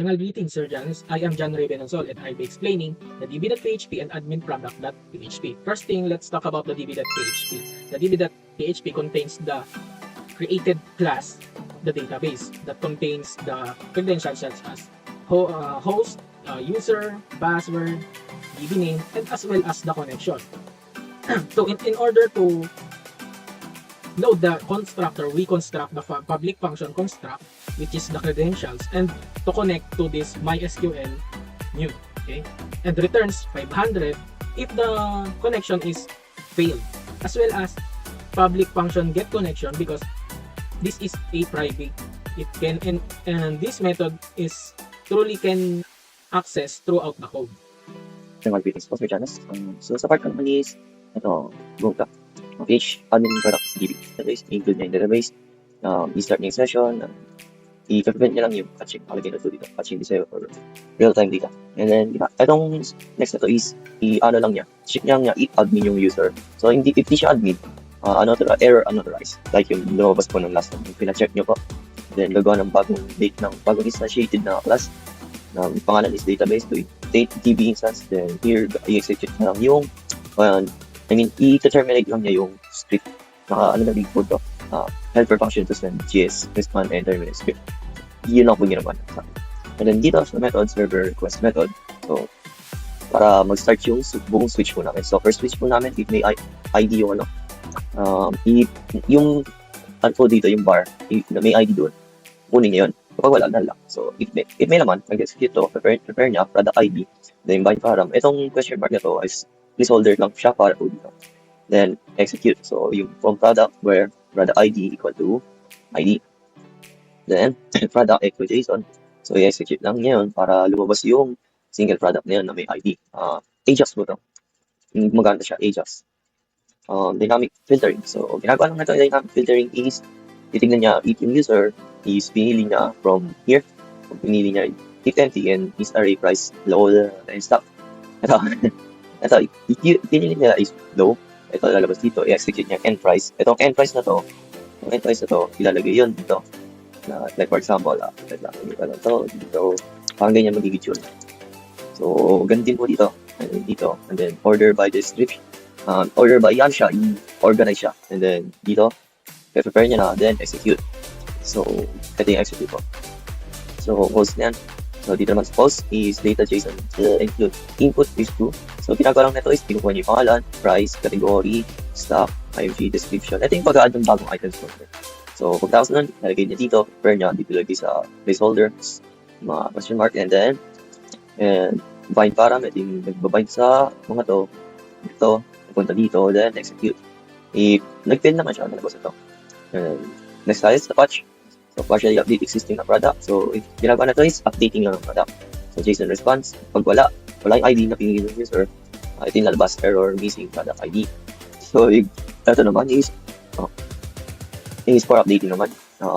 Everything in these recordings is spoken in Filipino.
Greetings, Sir Janice. I am John Ray Benonsol and I'll be explaining the db.php and admin product.php. First thing, let's talk about the db.php. The db.php contains the created class, the database, that contains the credentials such as host, user, password, db name, and as well as the connection. So in order to load the constructor, we construct the public function construct, which is the credentials, and to connect to this MySQL new, okay, and returns 500 if the connection is failed, as well as public function get connection, because this is a private. It can and this method is truly can access throughout the code. Greetings po, Sir Janice. So sa part naman is ito, go to page admin product db database, include na yung database, i-start niya yung session, i-prevent niya lang yung catching, palagay na ito dito, catching this or real-time data. And then, itong next na ito is, i-ano lang niya, check niya i-admin yung user. So, hindi, if di siya admin, error unauthorized, like yung lumabas po ng last time, yung pina-check niyo po, then gagawa ng bagong date ng bagong instantiated na class, ng pangalan is database to date db instance, then here, i-execute na lang yung, i-terminate lang niya yung script. Ano na big code to? Helper function to send GS, respond, and terminate script. Yun lang po ginawa natin. And then dito sa method, server request method. So, para mag-start yung buong switch po namin. So, first switch po namin, if may ID yung yung dito, yung bar, if may ID doon, kunin niya yun. Kapag wala, lang. So, if may laman, mag-execute to, prepare niya, product ID, then bind param. Itong question mark na to is placeholder lang siya para po dito. Then, execute. So, yung from product where product ID equal to ID. Then, product equal JSON. So, i-execute lang niya yun para lumabas yung single product na yun na may ID. Ajax po ito. Maganda siya, Ajax. Dynamic filtering. So, ginagawa lang na ito, dynamic filtering is titignan niya if yung user is pinili niya from here. Kung pinili niya if empty and is array price low and stuff. Ito, if pinili niya is low, ito lalabas dito, i-execute niya end price. Itong end price na to, ilalagay yun dito. Like for example, dito, parang ganyan magiging yun. So, ganun din po dito, and then order by description, order by yan siya, i-organize siya, and then dito, prepare niya na, then execute. So, ito yung execute po. So, post niyan. So, dito naman sa post is data JSON include input is true. So, ginagawa lang nito is pinukuha niyo yung pangalan, price, category, stock, IMG, description. Ito yung pag-add ng bagong items folder. So, pagkatapos nun, nalagay niya dito, prepare niya, dito lagay sa placeholder, mga question mark, and then, bind param, ito yung nagbabind sa mga to, ito, napunta dito, then execute. If nag-fill naman siya, nalabas ito. Next tayo is the patch. So, partially update existing na product. So, if ginagawa na ito is updating lang ng product. So, JSON response. Pag wala yung ID na pinili ng user, ito yung lalabas, error, missing product ID. So, ito naman is for updating naman.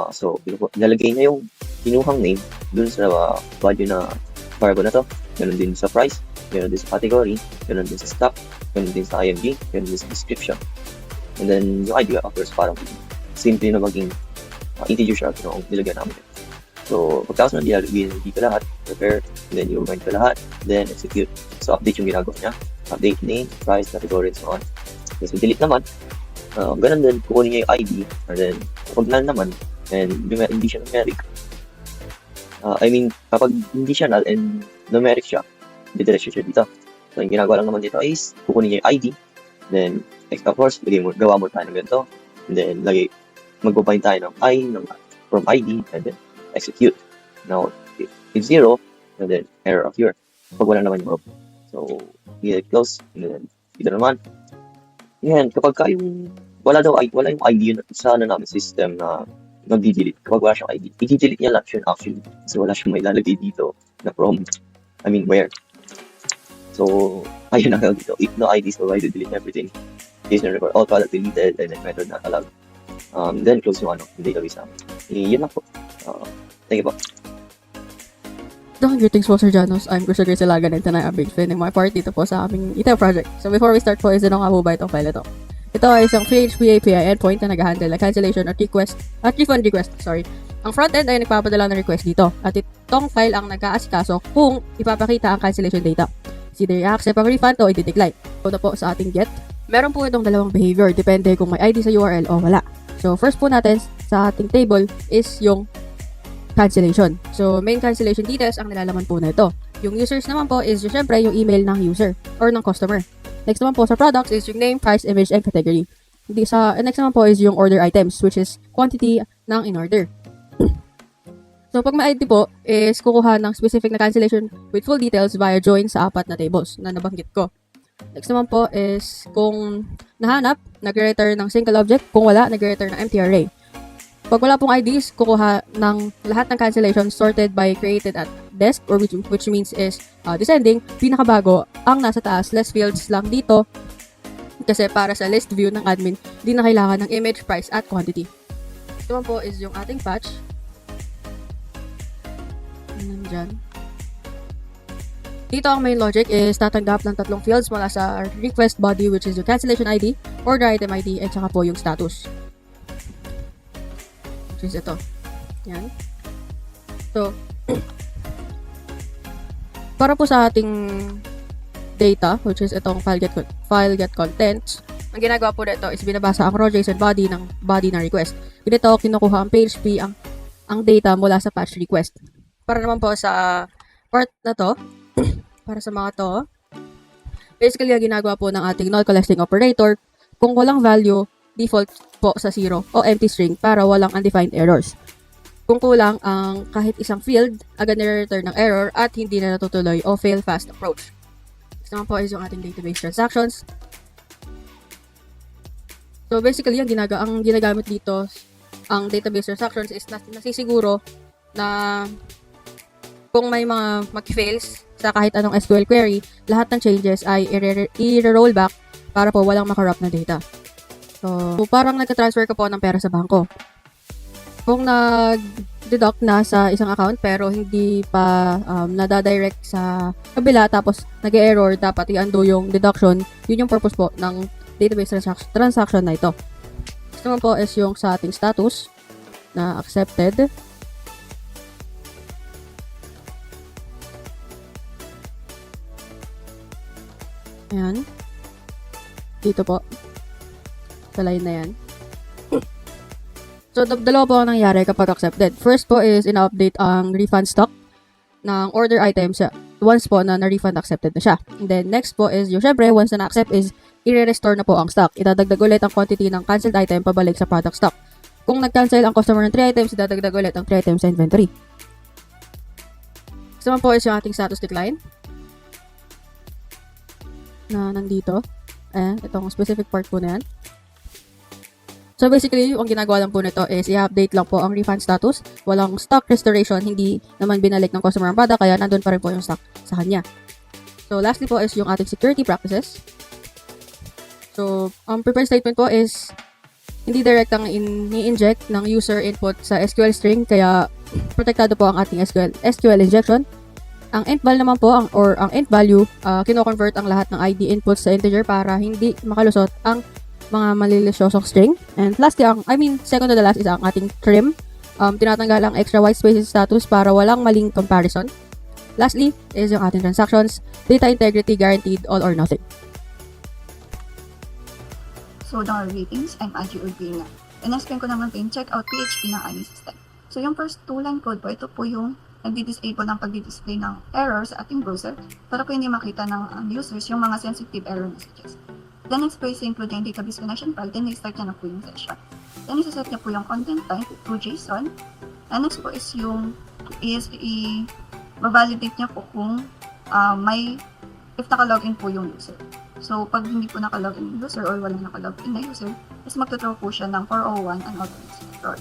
So, ilalagay niya yung kinuhang name dun sa value na variable na to. Ganun din sa price, ganun din sa category, ganun din sa stock, ganun din sa IMG, ganun din sa description. And then, yung ID offers parang simple na maging integer siya kung nilagyan namin. So, pagkatapos na nilagay dito lahat, prepare, and then yung bind ko lahat, then execute. So, update yung ginagawa niya. Update name, price, category, and so on. Okay, so, delete naman. Ganun din, kukunin niya yung ID, and then, kapag null naman, and hindi siya numeric. Kapag hindi siya null and numeric siya, didiretso siya dito. So, yung ginagawa lang naman dito is, kukunin niya yung ID, then, of course, gawa mo tayo ng ganito, and then, magbabind tayo ng from ID, and then execute. Now, if 0, and then error occur. Pag wala naman yung so, close, and then dito naman. Yan, kapag wala yung ID yun sa namin system na nag-delete. Kapag wala siyang ID, i-delete niya lang siya actually. Kasi wala siyang may lalagay dito na from, where. So, ayun na dito. If no ID, so I delete everything. JSON record, all product deleted, and then method not allowed. Then close yung database namin. Yun lang po. Thank you po. Greetings po, Sir Janos. I'm Christian Griselaga and tonight I'm explaining my part dito po sa aming ITEL project. So before we start po, is ano nga po ba itong file ito? Ito ay isang PHP API endpoint na nag-handle na cancellation at refund request, Ang front-end ay nagpapadala ng request dito at itong file ang nag-aasikaso kung ipapakita ang cancellation data. It's either i-accept ang refund o i-decline. So na po sa ating get. Meron po itong dalawang behavior depende kung may ID sa URL o wala. So first po natin sa ating table is yung cancellation. So main cancellation details ang nilalaman po na ito. Yung users naman po is syempre yung email ng user or ng customer. Next naman po sa products is yung name, price, image, and category. Next naman po is yung order items which is quantity ng in-order. So, pag may ID po, is kukuha ng specific na cancellation with full details via join sa apat na tables na nabanggit ko. Next naman po is kung nahanap, nag-return ng single object. Kung wala, nag-return ng empty array. Pag wala pong IDs, kukuha ng lahat ng cancellation sorted by created at desk or which means is descending. Pinakabago, ang nasa taas, less fields lang dito. Kasi para sa list view ng admin, di na kailangan ng image, price, at quantity. Ito naman po is yung ating patch. Nandyan. Dito ang main logic is tatanggap ng tatlong fields mula sa request body which is yung cancellation ID, order item ID, at saka po yung status. Which is ito. Yan. So, para po sa ating data, which is itong file get contents, ang ginagawa po nito is binabasa ang raw JSON body ng body na request. Ganito, kinukuha ang PHP ang data mula sa patch request. Para naman po sa part na to, para sa mga to, basically, ang ginagawa po ng ating null collecting operator, kung walang value, default po sa 0 o empty string para walang undefined errors. Kung kulang ang kahit isang field, agad nire-return ng error at hindi na natutuloy o fail fast approach. Next naman po is yung ating database transactions. So basically, ang ginagamit dito, ang database transactions is nasisiguro na kung may mga mag-fails sa kahit anong SQL query, lahat ng changes ay i-roll back para po walang makorrupt na data. So, parang nagka-transfer ka po ng pera sa bangko. Kung nag-deduct na sa isang account pero hindi pa nadadirect sa kabila tapos nag-error, dapat i-undo yung deduction. Yun yung purpose po ng database transaction na ito. Next naman po is yung sa ating status na accepted. Ayan. Dito po. Sa line na yan. So, dalawa po ang nangyari kapag accepted. First po is in-update ang refund stock ng order items once po na na-refund accepted na siya. And then, next po is yung syempre, once na na-accept is i-restore na po ang stock. Idadagdag ulit ang quantity ng cancelled item pabalik sa product stock. Kung nag-cancel ang customer ng 3 items, idadagdag ulit ang 3 items sa inventory. Next naman po is yung ating status decline. Na nandito. Ayan, itong specific part po na yan. So basically, ang ginagawa lang po nito is i-update lang po ang refund status. Walang stock restoration, hindi naman binalik ng customer ang product, kaya nandun pa rin po yung stock sa kanya. So lastly po is yung ating security practices. So, ang prepare statement po is hindi direct ang ni-inject ng user input sa SQL string, kaya protektado po ang ating SQL injection. Ang int val naman po, ang int value, kino-convert ang lahat ng ID inputs sa integer para hindi makalusot ang mga malilisyosong string. And lastly, second to the last is ang ating trim. Tinatanggal ang extra white spaces status para walang maling comparison. Lastly is yung ating transactions, data integrity guaranteed, all or nothing. So, the ratings, I'm Angie Urbina. In-explain ko naman po yung checkout PHP ng aming system. So, yung first two-line code po, ito po yung nagdi-disable ng pagdi-display ng error sa ating browser para po hindi makita ng users yung mga sensitive error messages. Then, next po is include yung database connection file, then i-start niya na po yung session. Then, isa-set niya po yung content type to JSON. And next po is i-validate niya po kung if naka-login po yung user. So, pag hindi po naka-login yung user or walang naka-login na user, is magtutraw po siya ng 401 unauthorized error.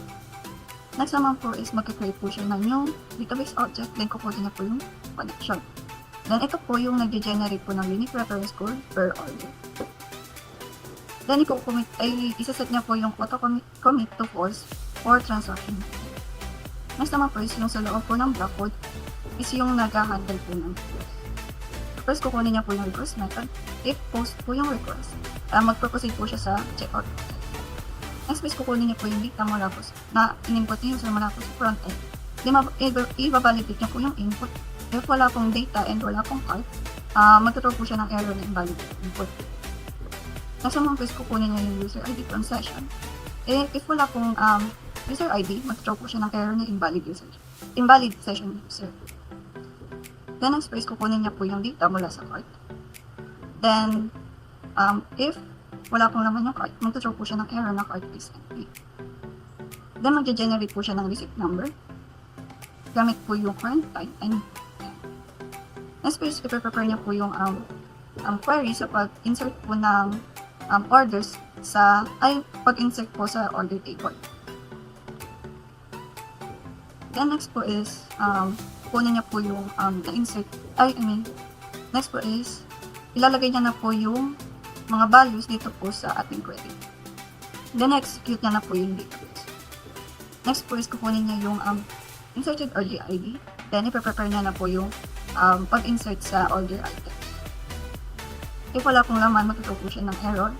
Next naman po is mag-create po siya ng new database object, then kukunin niya po yung connection. Then, ito po yung nag-generate po ng unique reference code per order. Then, isa-set niya po yung auto-commit to false for transaction. Next naman po is yung sa loob po ng block code is yung nag-handle po ng request. First, kukunin niya po yung request method. If post po yung request, mag-proceed po siya sa checkout. Next is kukunin niyo po yung data mula po na in-input niyo user mula po sa front end. Then i-validate niyo po yung input. If wala pong data and wala pong cart, magtutuwa po siya ng error na invalid input. Next naman po is kukunin niyo yung user ID from session. If wala pong user ID, magtutuwa po siya ng error na invalid session user. Then next is kukunin niya po yung data mula sa cart. Then, if wala pong laman yung cart, magtutuwa po siya ng error na cart is empty. Then magge-generate po siya ng receipt number gamit po yung current time and next is i-prepare niya po yung query sa pag-insert po ng orders pag-insert po sa order table. Then next po is kunin niya po yung next po is ilalagay niya na po yung mga values dito po sa ating query. Then execute niya na po yung database. Next po is kukunin niya yung inserted order ID. Then i-prepare niya na po yung pag-insert sa order item. If wala pong laman, matutuwa po siya ng error.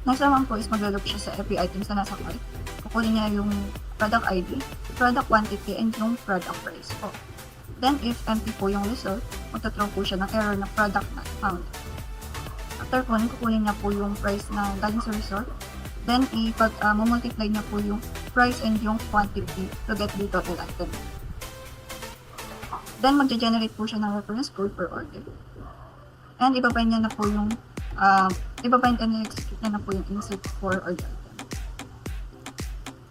Next naman po is maglalog siya sa every items na nasa cart. Kukunin niya yung product ID, product quantity, and yung product price po. Then if empty po yung result, matutuwa po siya ng error na product not found. After po, kukunin niya po yung price na galing sa result. Then multiply niya po yung price and yung quantity to get the total item. Then, magge-generate po siya ng reference code per order. And ibabind niya na po yung, ibabind and execute niya na po yung insert for order item.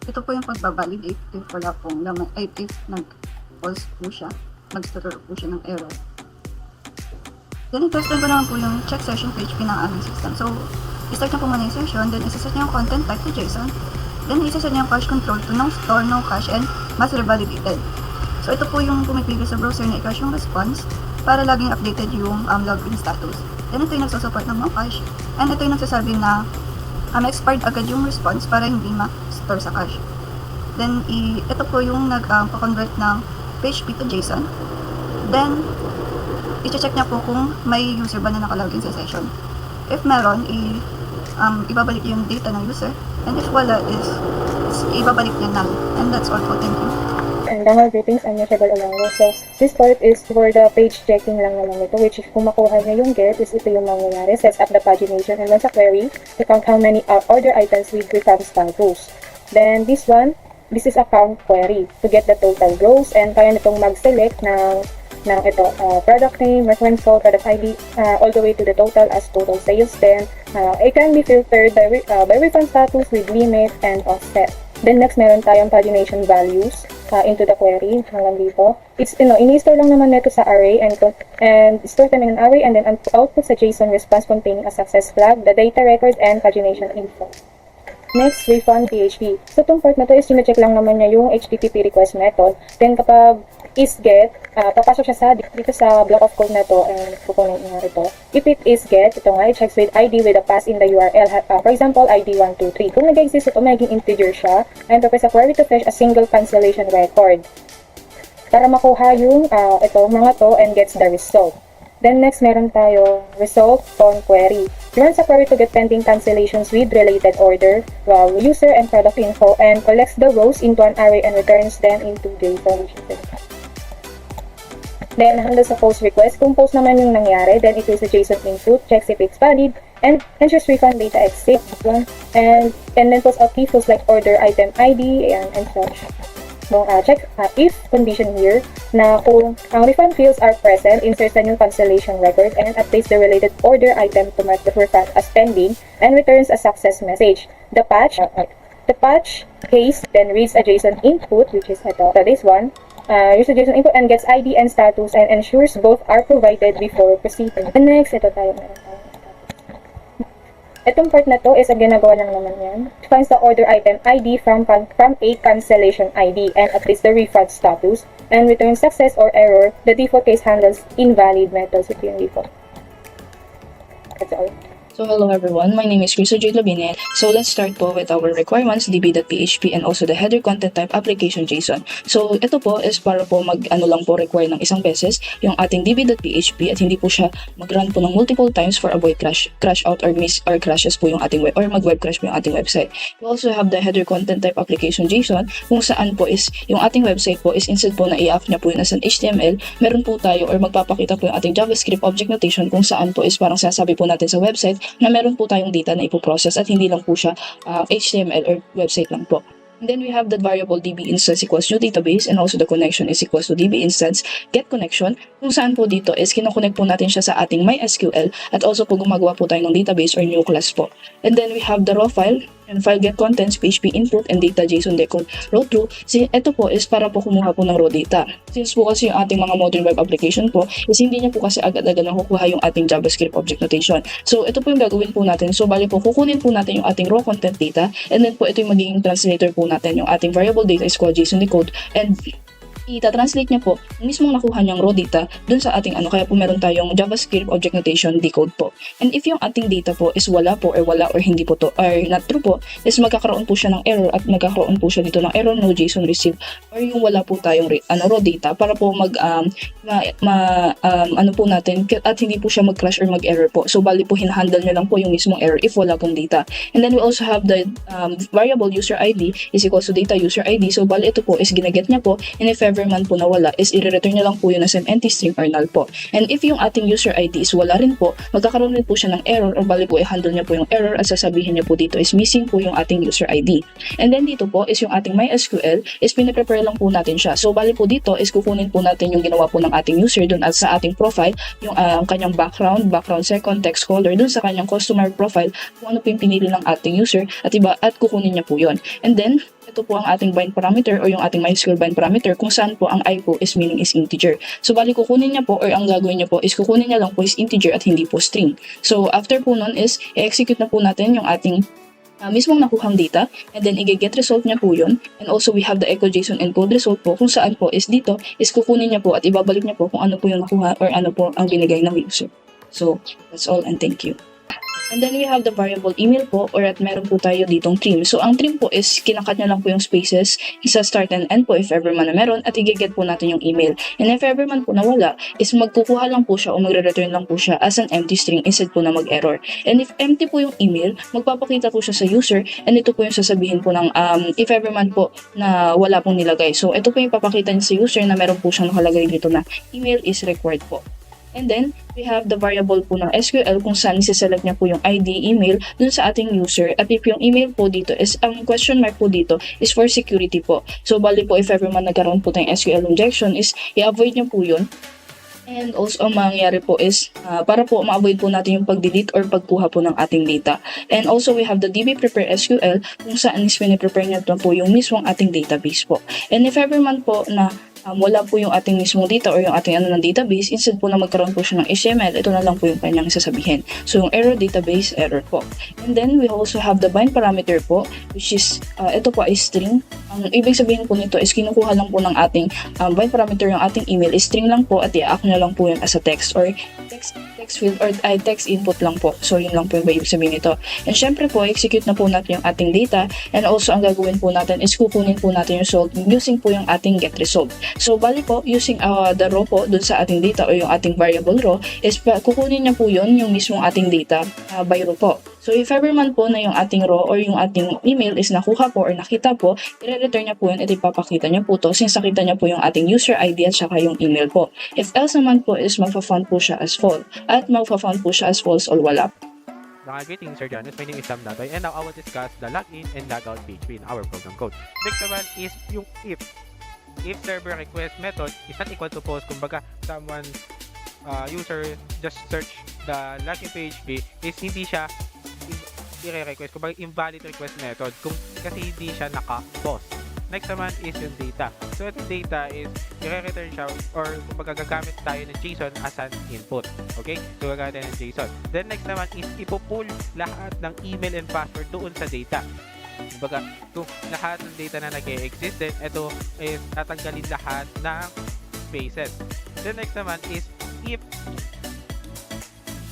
Ito po yung pagbabalidate if wala pong laman, if nag-false po siya, nag-store po siya ng error. Then, i-test ko naman po yung check session PHP ng aming system. So, i-start niya po muna yung session, then isa-set niya yung content type to JSON, then isa-set niya yung cache control to no store, no cache, and master validated. So, ito po yung pumipili sa browser na i-cache yung response para laging updated yung login status. Then, ito yung nagsusupport ng no cache. And ito yung nagsasabi na expired agad yung response para hindi ma-store sa cache. Then, ito po yung nag-convert ng PHP to JSON. Then, i-check niya po kung may user ba na nakalogin sa session. If meron, ibabalik yung data ng user. And if wala, ibabalik niya na. And that's all po. Thank you. And greetings, I'm Yashebel Olango. So, this part is for the page checking lang naman ito, which is kung makuha niya yung get, is ito yung mangyayari. Sets up the pagination, and then sa query, to count how many order items with refund status. Then, this is a count query to get the total rows, and kaya nitong mag-select ng product name, reference code, product ID, all the way to the total as total sales. Then, it can be filtered by refund status with limit and offset. Then next, meron tayong pagination values into the query hanggang dito. It's, ini-store lang naman nito sa array and store them in an array and then output sa JSON response containing a success flag, the data records, and pagination info. Next, refund PHP. So, itong part na to is check lang naman niya yung HTTP request method. Then, kapag is get, papasok siya dito sa block of code na to, and kukunin nga ito. If it is get, ito nga, it checks with ID with a pass in the URL. For example, ID 123. Kung nag-exist ito, magiging integer siya. And purpose sa query to fetch a single cancellation record. Para makuha yung mga to and gets the result. Then next, meron tayo result on query. Runs a query to get pending cancellations with related order, user and product info, and collects the rows into an array and returns them into JSON. Then, handle sa post request. Kung post naman yung nangyari, then it is a JSON input, checks if it's valid, and ensures refund data exists. And then post out key fields like order item ID and such. Check if condition here na kung ang refund fields are present, insert sa new cancellation record and updates the related order item to mark the refund as pending and returns a success message. The patch case then reads a JSON input, which is this one. Use the JSON input and gets ID and status and ensures both are provided before proceeding. And next, ito tayo meron tayo. Itong part na to is ang ginagawa lang naman yan. Finds the order item ID from a cancellation ID and updates the refund status and returns success or error. The default case handles invalid methods with yung default. That's all. So hello everyone, my name is Crystal J. Labine. So let's start po with our requirements, db.php and also the header content type application JSON. So ito po is para po lang po require ng isang beses yung ating db.php at hindi po siya mag-run po ng multiple times for avoid crash out or miss or crashes po yung ating web or mag-web crash po yung ating website. We also have the header content type application JSON kung saan po is yung ating website po is instead po na i-up niya po yun as an HTML, meron po tayo or magpapakita po yung ating JavaScript object notation kung saan po is parang sasabi po natin sa website na meron po tayong data na ipoprocess at hindi lang po siya HTML or website lang po. And then we have the variable db instance equals new database and also the connection is equals to db instance get connection kung saan po dito is kinoconnect po natin siya sa ating MySQL at also po gumagawa po tayo ng database or new class po. And then we have the raw file and file get contents, PHP input, and data JSON decode row through. Ito po is para po kumuha po ng raw data. Since po kasi yung ating mga modern web application po is hindi niya po kasi agad-agad nakukuha yung ating JavaScript object notation. So ito po yung gagawin po natin. So bali po kukunin po natin yung ating raw content data and then po ito yung magiging translator po natin. Yung ating variable data is called JSON decode and i-translate niya po yung mismong nakuha niyang raw data dun sa ating kaya po meron tayong JavaScript object notation decode po. And if yung ating data po is wala or hindi po to or not true po, is magkakaroon po siya ng error at magkakaroon po siya dito ng error no JSON received or yung wala po tayong raw data para po po natin at hindi po siya mag-crash or mag-error po. So bali po hinahandle niya lang po yung mismong error if wala pong data. And then we also have the variable user ID is equals to data user ID. So bali ito po is ginaget niya po and if ever man po nawala is i-return niya lang po yun as an empty string or null po. And if yung ating user ID is wala rin po, magkakaroon rin po siya ng error or bali po i-handle niya po yung error at sasabihin niya po dito is missing po yung ating user ID. And then dito po is yung ating MySQL is piniprepare lang po natin siya. So bali po dito is kukunin po natin yung ginawa po ng ating user dun at sa ating profile, yung kanyang background second, text color dun sa kanyang customer profile kung ano po yung pinili ng ating user at kukunin niya po yun. And then ito po ang ating bind parameter o yung ating MySQL bind parameter kung saan po ang I po is meaning is integer. So bali kukunin niya po or ang gagawin niya po is kukunin niya lang po is integer at hindi po string. So after po nun is i-execute na po natin yung ating mismong nakuhang data and then i-get result niya po yun. And also we have the echo JSON encode result po kung saan po is dito is kukunin niya po at ibabalik niya po kung ano po yung nakuha or ano po ang binigay ng user. So that's all and thank you. And then we have the variable email po or at meron po tayo ditong trim. So ang trim po is kinakat niya lang po yung spaces sa start and end po if ever man na meron at i-get po natin yung email. And if ever man po nawala is magkukuha lang po siya o magre-return lang po siya as an empty string instead po na mag-error. And if empty po yung email, magpapakita po siya sa user and ito po yung sasabihin po ng if ever man po na wala pong nilagay. So ito po yung papakita niya sa user na meron po siyang nakalagay dito na email is required po. And then, we have the variable po ng SQL kung saan isi-select niya po yung ID, email dun sa ating user. At if yung email po dito is, ang question mark po dito is for security po. So, bali po if ever man nagkaroon po tayong SQL injection is, i-avoid niyo po yun. And also, ang mangyayari po is, para po ma-avoid po natin yung pag-delete or pagkuha po ng ating data. And also, we have the DB prepare SQL kung saan is piniprepare niya po yung mismong ating database po. And if ever man po na wala po yung ating mismong data or yung ating ng database, instead po na magkaroon po siya ng HTML, ito na lang po yung kanyang sasabihin. So, yung error database, error po. And then, we also have the bind parameter po, which is, ito po ay string. Ang ibig sabihin po nito is kinukuha lang po ng ating bind parameter yung ating email, is string lang po at i-act na lang po yun as a text or text field or text input lang po. So, yun lang po yung ibig sabihin nito. And syempre po, execute na po natin yung ating data and also ang gagawin po natin is kukunin po natin yung result using po yung ating get result. So, bali po, using the row po dun sa ating data o yung ating variable row is kukunin niya po yun yung mismong ating data by row po. So, if ever man po na yung ating row or yung ating email is nakuha po or nakita po, i-return niya po yun at ipapakita niya po to since nakita niya po yung ating user ID at saka yung email po. If else naman po is magpa-found po siya as false at magpa-found po siya as false or wala. Greetings, Sir Janus. My name is Sam Natoy and now I will discuss the login and logout PHP in our program code. Next naman is yung if server request method is not equal to post. Kumbaga, someone user just search the login PHP is hindi siya i-request. Kumbaga, invalid request method kasi hindi siya naka-post. Next naman is yung data. So, itong data is i-return siya or kumbaga gagamit tayo ng JSON as an input. Okay? So, gagamit tayo ng JSON. Then, next naman is ipo-pull lahat ng email and password doon sa data. Kumbaga, kung lahat ng data na nag-e-exist, then ito is tatanggalin lahat ng spaces. Then next naman is if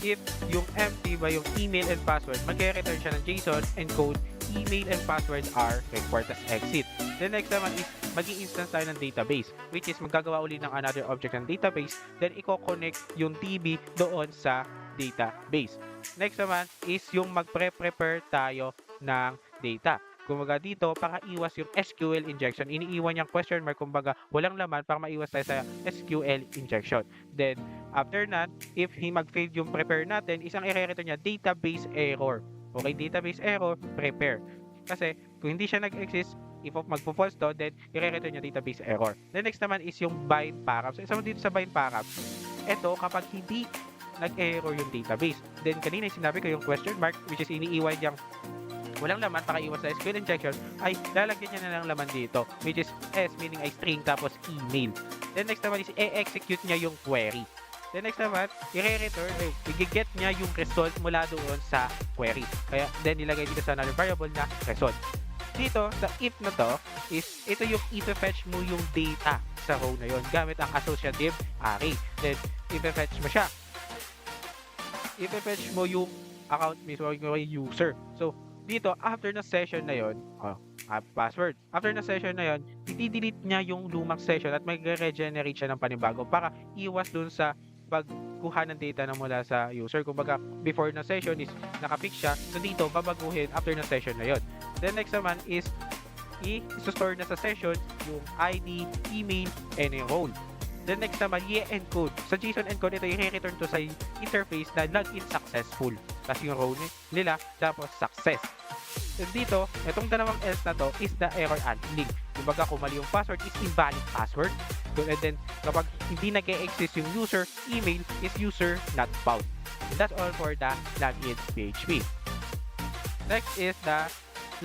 if yung empty ba yung email and password, magre-return siya ng JSON encode, email and password are required as exit. Then next naman is mag-i-instance tayo ng database, which is magagawa uli ng another object ng database, then i-connect yung DB doon sa database. Next naman is yung magpre-prepare tayo ng data. Kumbaga dito, para iwas yung SQL injection, iniiwan niyang question mark, kumbaga walang laman para maiwas tayo sa SQL injection. Then, after that, if mag-fail yung prepare natin, isang i-return niya, database error. Okay, database error, prepare. Kasi, kung hindi siya nag-exist, if magpo-false to, then i-return niya database error. Then next naman is yung bind param. So, isa mo dito sa bind param, ito, kapag hindi nag-error yung database, then kanina sinabi ko yung question mark, which is iniiwan niyang walang laman para iwas sa SQL injection, ay lalagyan niya na ng laman dito, which is S, meaning ay string, tapos email. Then next naman is i-execute niya yung query. Then next naman, i-return, i-get niya yung result mula doon sa query. Kaya then nilagay dito sa another variable na result. Dito, sa if na to, is ito yung i-fetch mo yung data sa row na yon gamit ang associative array. Then, i-fetch mo siya. I-fetch mo yung account mismo, yung user. So, dito, after na session na yon, password. After na session na yon, i-delete niya yung lumang session at mag-regenerate siya ng panibago para iwas dun sa pagkuha ng data na mula sa user. Kumbaga, before na session is nakapix siya. So dito, babaguhin after na session na yon. Then next naman is i-store na sa session yung ID, email, and yung role. Then next naman, i-encode. Sa JSON encode, ito i-return to sa interface na login successful. Tapos yung role nila, tapos success. And dito, itong dalawang else na to is the error handling. Kumbaga, kung mali yung password is invalid password. And then, kapag hindi nag-e-exist yung user, email is user not found. And that's all for the login PHP. Next is the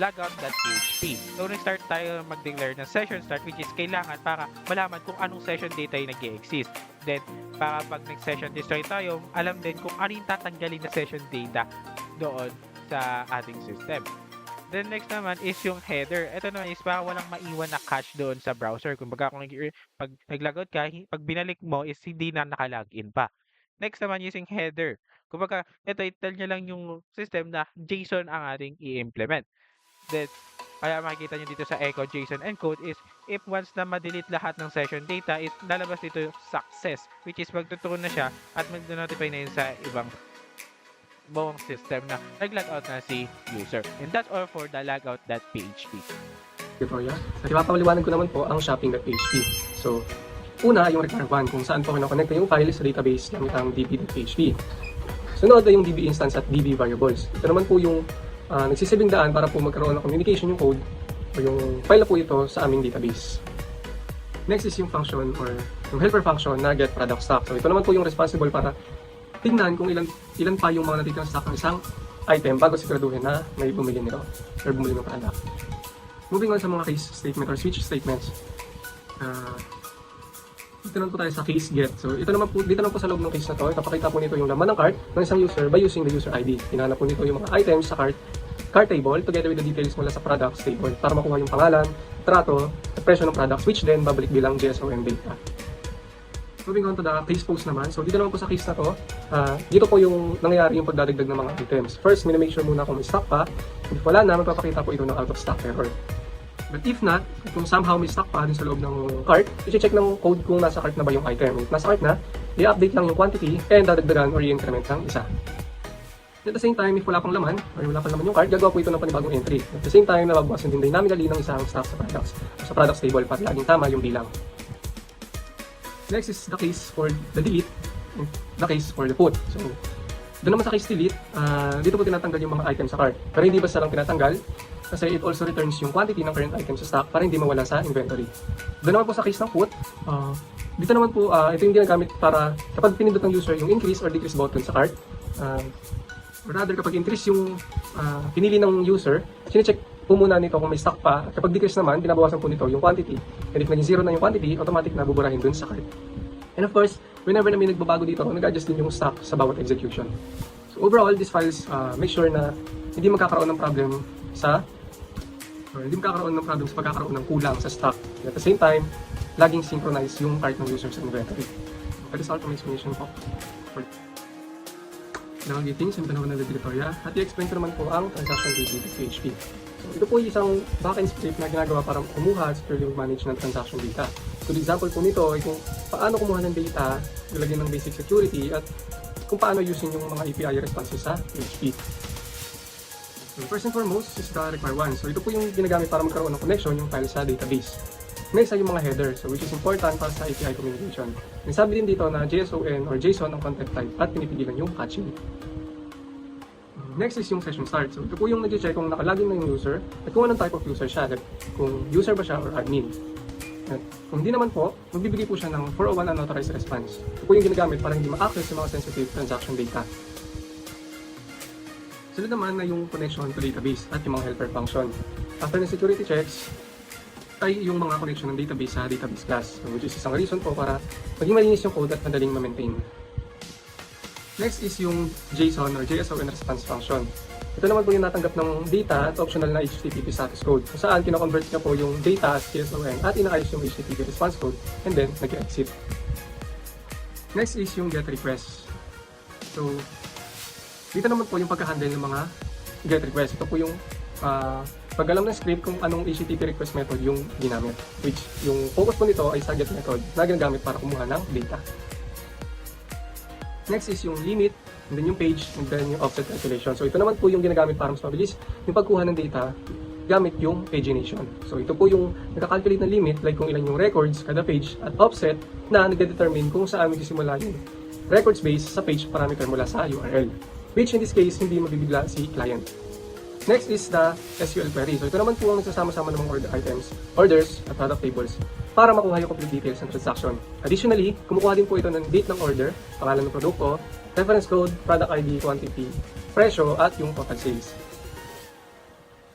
logout.php. So, nag-start tayo mag-declare ng session start, which is kailangan para malaman kung anong session data yung nag-e-exist. Then, para pag nag-session destroy tayo, alam din kung ano yung tatanggalin na session data doon sa ating system. Then, next naman is yung header. Ito naman is para walang maiwan na cache doon sa browser. Kumbaga, kung pag nag-logout ka, pag binalik mo is hindi na nakalogin pa. Next naman using header. Kumbaga, ito i-tell nyo lang yung system na JSON ang ating i-implement. Then, kaya makikita nyo dito sa echo JSON encode is if once na ma-delete lahat ng session data is lalabas dito success, which is magtutuon na siya at mag-notify na yun sa ibang buong system na nag-log out na si user. And that's all for the logout.php. Victoria. At ipapaliwanag ko naman po ang shopping.php. So, una yung require one kung saan po kinoconnect yung file sa database gamit ang db.php. Sunod ay yung db instance at db variables. Ito naman po yung nagsisibing daan para po magkaroon ng communication yung code o yung file na po ito sa aming database. Next is yung function or yung helper function na get product stock. So ito naman po yung responsible para tingnan kung ilan pa yung mga natitirang stock ng isang item bago siguraduhin na may bumili nito or bumili ng product. Moving on sa mga case statement or switch statements. Dito naman po tayo sa case get. So ito naman po, dito naman po sa loob ng case na to, ipapakita po nito yung laman ng cart ng isang user by using the user ID. Hinahanap po nito yung mga items sa cart table together with the details mula sa products table para makuha yung pangalan, trato, at presyo ng products which then babalik bilang JSON data. Moving on to the case post naman. So dito naman po sa case na to, dito po yung nangyayari yung pagdadagdag ng mga items. First, make sure muna kung may stock pa. If wala na, magpapakita po ito ng out of stock error. But if not, kung somehow may stock pa din sa loob ng cart, i-check ng code kung nasa cart na ba yung item. If nasa cart na, i-update lang yung quantity and dadagdagan or i-increment ng isa. At the same time, if wala pang laman or wala pang laman yung cart, gagawa po ito ng panibagong entry. At the same time, nababawasan din dynamically ng isang stock sa products. Sa products table para laging tama yung bilang. Next is the case for the delete, the case for the put. So, doon naman sa case delete, dito po tinatanggal yung mga items sa cart. Pero hindi basta lang tinatanggal, kasi it also returns yung quantity ng current item sa stock para hindi mawala sa inventory. Doon naman po sa case ng put, dito naman po, ito yung ginagamit para kapag pinindot ng user yung increase or decrease button sa cart, rather kapag increase yung pinili ng user, sine-check po muna nito kung may stock pa. At kapag decrease naman, binabawasan po nito yung quantity. And if naging zero na yung quantity, automatic na buburahin dun sa cart. And of course, whenever na may nagbabago dito, nag-adjust din yung stock sa bawat execution. So overall, these files make sure na hindi magkakaroon ng problem sa pagkakaroon ng kulang sa stock. At the same time, laging synchronize yung cart ng user sa inventory. That is all from my explanation po. navigating sa panahon ng Victoria at i-explain ko naman po ang transaction data with PHP. So, ito po isang backend script na ginagawa para kumuha at securely manage ng transaction data. So, the example po nito ay kung paano kumuha ng data, ilagay ng basic security at kung paano using yung mga API responses sa PHP. So, first and foremost is the require one. So, ito po yung ginagamit para magkaroon ng connection yung file sa database. Next ay yung mga header, so which is important para sa API communication. Nasabi din dito na JSON or JSON ang content type at pinipigilan yung caching. Next is yung session start. So ito po yung nag-check kung nakalagin na yung user at kung anong type of user siya, kung user ba siya or admin. At kung hindi naman po, magbibigay po siya ng 401 unauthorized response. Ito po yung ginagamit para hindi ma-access yung mga sensitive transaction data. Sunod naman na yung connection to database at yung mga helper function. After ng security checks, ay yung mga connection ng database sa database class, which is isang reason po para maging malinis yung code at madaling ma-maintain. Next is yung JSON or JSON response function. Ito naman po yung natanggap ng data at optional na HTTP status code, kung saan kina-convert niya po yung data as JSON at inaayos yung HTTP response code and then nag-exit. Next is yung get request. So, dito naman po yung pagka-handle ng mga get request. Ito po yung pag alam ng script kung anong HTTP request method yung ginamit, which yung focus po nito ay sa get method na ginagamit para kumuha ng data. Next is yung limit, and then yung page, and then yung offset calculation. So ito naman po yung ginagamit para mas mabilis yung pagkuha ng data gamit yung pagination. So ito po yung nagka-calculate ng limit, like kung ilan yung records kada page, at offset na nagde-determine kung saan magsisimula yung records base sa page parameter mula sa URL, which in this case hindi mabibigla si client. Next is the SQL query. So ito naman po ang nagsasama-sama ng mga order items, orders, at product tables para makuha yung complete details ng transaction. Additionally, kumukuha din po ito ng date ng order, pangalan ng produkto, reference code, product ID, quantity, presyo, at yung total sales.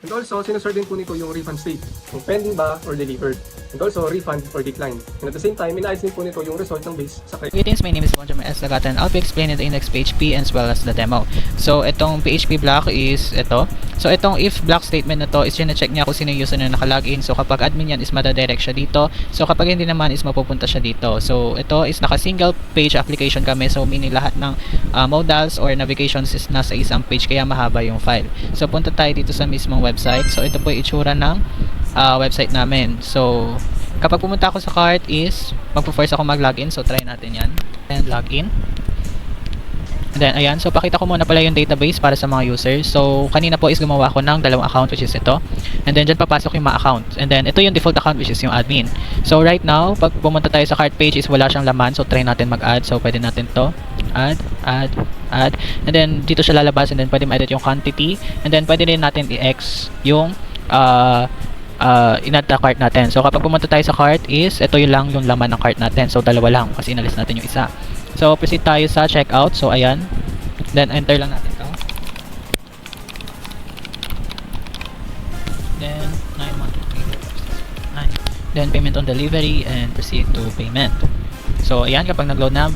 And also, sinusort din po nito yung refund state, kung pending ba or delivered. And also, refund or decline. And at the same time, inaayos din po nito yung result ng base sa credit. Greetings, my name is Benjamin S. Lagatan. I'll be explaining the index PHP as well as the demo. So, itong PHP block is ito. So, itong if block statement na to is check niya kung sino yung user na nakalogin. So, kapag admin yan is madadirect siya dito. So, kapag hindi naman is mapupunta siya dito. So, ito is naka-single page application kami. So, meaning lahat ng modals or navigations is nasa isang page kaya mahaba yung file. So, punta tayo dito sa mismong website. So, ito po yung itsura ng website namin. So, kapag pumunta ako sa cart is magpo-force ako mag-login. So, try natin yan. And login. And then, ayan. So, pakita ko muna pala yung database para sa mga users. So, kanina po is gumawa ako ng dalawang account which is ito. And then, dyan papasok yung mga account. And then, ito yung default account which is yung admin. So, right now, pag pumunta tayo sa cart page is wala siyang laman. So, try natin mag-add. So, pwede natin to add. And then, dito siya lalabas. And then, pwede ma-edit yung quantity. And then, pwede rin natin i-X yung in-add na cart natin. So, kapag pumunta tayo sa cart is, ito yung lang yung laman ng cart natin. So, dalawa lang kasi inalis natin yung isa. So, proceed tayo sa checkout. So, ayan. Then, enter lang natin ito. Then, 9. Then, payment on delivery and proceed to payment. So, ayan, kapag nag-load na,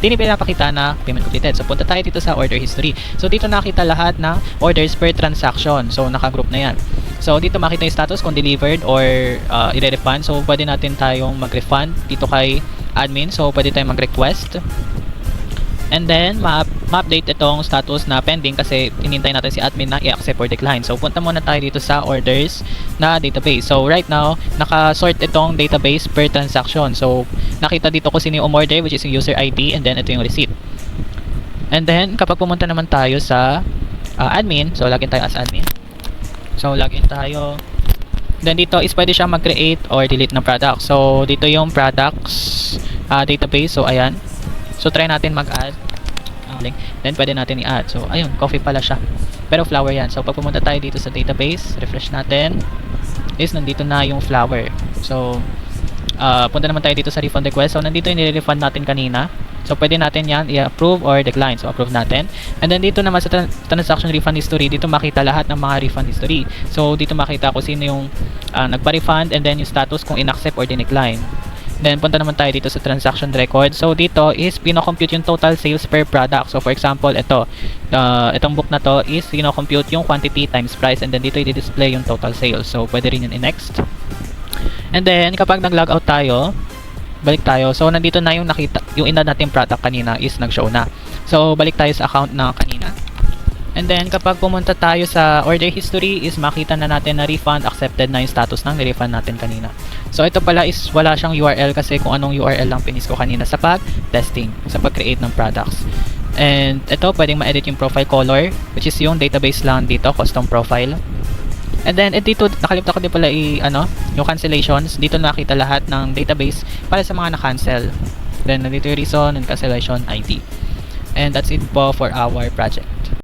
pinapakita na payment completed. So, punta tayo dito sa order history. So, dito nakita lahat ng orders per transaction. So, naka-group na yan. So, dito makita yung status kung delivered or i-refund. So, pwede natin tayong mag-refund dito kay admin. So, pwede tayong mag-request. And then, ma-update itong status na pending kasi hinintay natin si admin na i-accept or decline. So, punta muna tayo dito sa orders na database. So, right now, naka-sort itong database per transaction. So, nakita dito ko sino yung umorder which is yung user ID and then ito yung receipt. And then, kapag pumunta naman tayo sa admin, so, login tayo as admin. So, login tayo. Then, dito is pwede siya mag-create or delete ng product. So, dito yung products database. So, ayan. So, try natin mag-add. Then, pwede natin i-add. So, ayun, coffee pala siya. Pero flower yan. So, pag pumunta tayo dito sa database, refresh natin, is nandito na yung flower. So, punta naman tayo dito sa refund request. So, nandito yung nire-refund natin kanina. So, pwede natin yan i-approve or decline. So, approve natin. And then, dito naman sa transaction refund history, dito makita lahat ng mga refund history. So, dito makita kung sino yung nagpa-refund and then yung status kung in-accept or decline. Then, punta naman tayo dito sa transaction record. So, dito is pino-compute yung total sales per product. So, for example, itong book na to is pino-compute yung quantity times price and then dito i-display yung total sales. So, pwede rin yun i-next. And then, kapag nag-log out tayo, balik tayo. So, nandito na yung nakita, yung ina nating product kanina is nag-show na. So, balik tayo sa account na kanina. And then, kapag pumunta tayo sa order history, is makita na natin na refund accepted na yung status ng refund natin kanina. So, ito pala is wala siyang URL kasi kung anong URL lang pinis ko kanina sa pag-testing, sa pag-create ng products. And ito, pwedeng ma-edit yung profile color, which is yung database lang dito, custom profile. And then, dito, nakalimutan ko din pala yung cancellations. Dito nakita lahat ng database para sa mga na-cancel. Then, nandito yung reason and cancellation ID. And that's it po for our project.